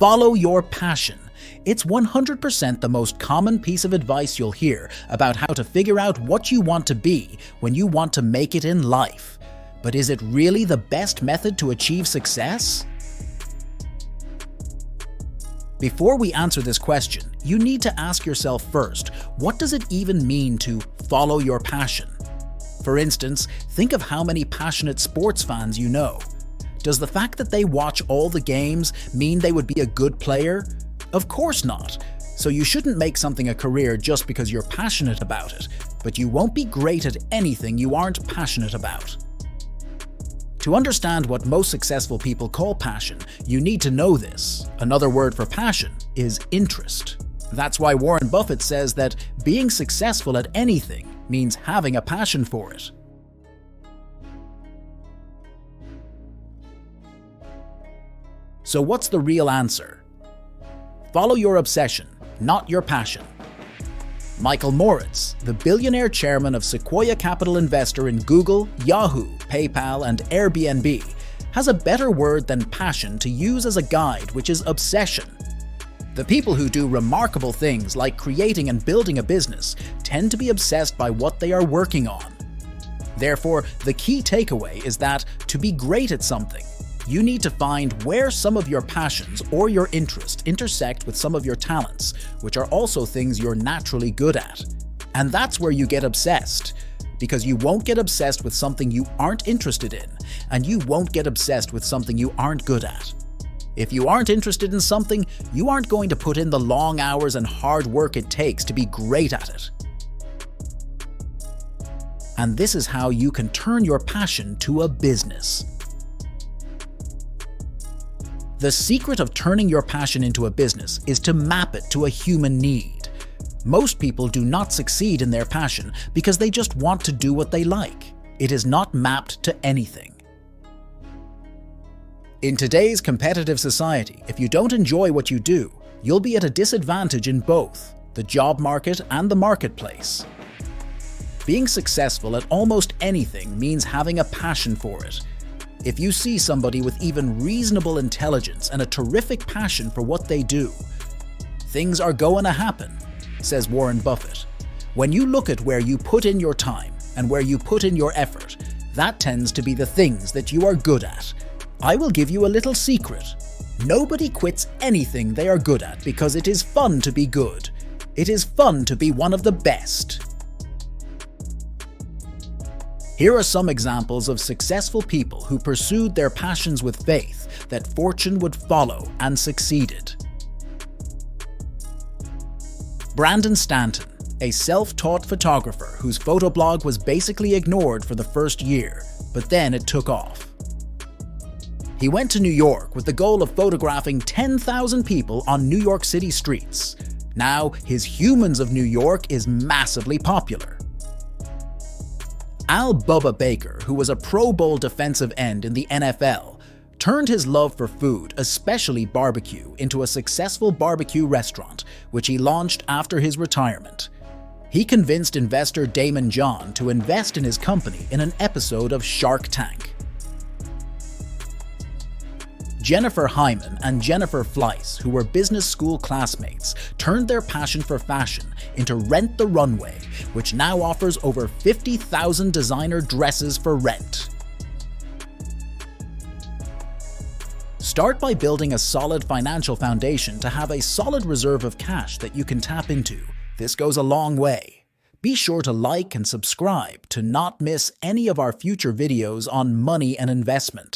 Follow your passion. It's 100% the most common piece of advice you'll hear about how to figure out what you want to be when you want to make it in life. But is it really the best method to achieve success? Before we answer this question, you need to ask yourself first, what does it even mean to follow your passion? For instance, think of how many passionate sports fans you know. Does the fact that they watch all the games mean they would be a good player? Of course not. So you shouldn't make something a career just because you're passionate about it, but you won't be great at anything you aren't passionate about. To understand what most successful people call passion, you need to know this. Another word for passion is interest. That's why Warren Buffett says that being successful at anything means having a passion for it. So what's the real answer? Follow your obsession, not your passion. Michael Moritz, the billionaire chairman of Sequoia Capital investor in Google, Yahoo, PayPal, and Airbnb, has a better word than passion to use as a guide, which is obsession. The people who do remarkable things like creating and building a business tend to be obsessed by what they are working on. Therefore, the key takeaway is that to be great at something, you need to find where some of your passions or your interests intersect with some of your talents, which are also things you're naturally good at. And that's where you get obsessed, because you won't get obsessed with something you aren't interested in, and you won't get obsessed with something you aren't good at. If you aren't interested in something, you aren't going to put in the long hours and hard work it takes to be great at it. And this is how you can turn your passion to a business. The secret of turning your passion into a business is to map it to a human need. Most people do not succeed in their passion because they just want to do what they like. It is not mapped to anything. In today's competitive society, if you don't enjoy what you do, you'll be at a disadvantage in both the job market and the marketplace. Being successful at almost anything means having a passion for it. If you see somebody with even reasonable intelligence and a terrific passion for what they do, things are going to happen, says Warren Buffett. When you look at where you put in your time and where you put in your effort, that tends to be the things that you are good at. I will give you a little secret. Nobody quits anything they are good at because it is fun to be good. It is fun to be one of the best. Here are some examples of successful people who pursued their passions with faith that fortune would follow and succeeded. Brandon Stanton, a self-taught photographer whose photoblog was basically ignored for the first year, but then it took off. He went to New York with the goal of photographing 10,000 people on New York City streets. Now, his Humans of New York is massively popular. Al Bubba Baker, who was a Pro Bowl defensive end in the NFL, turned his love for food, especially barbecue, into a successful barbecue restaurant, which he launched after his retirement. He convinced investor Damon John to invest in his company in an episode of Shark Tank. Jennifer Hyman and Jennifer Fleiss, who were business school classmates, turned their passion for fashion into Rent the Runway, which now offers over 50,000 designer dresses for rent. Start by building a solid financial foundation to have a solid reserve of cash that you can tap into. This goes a long way. Be sure to like and subscribe to not miss any of our future videos on money and investment.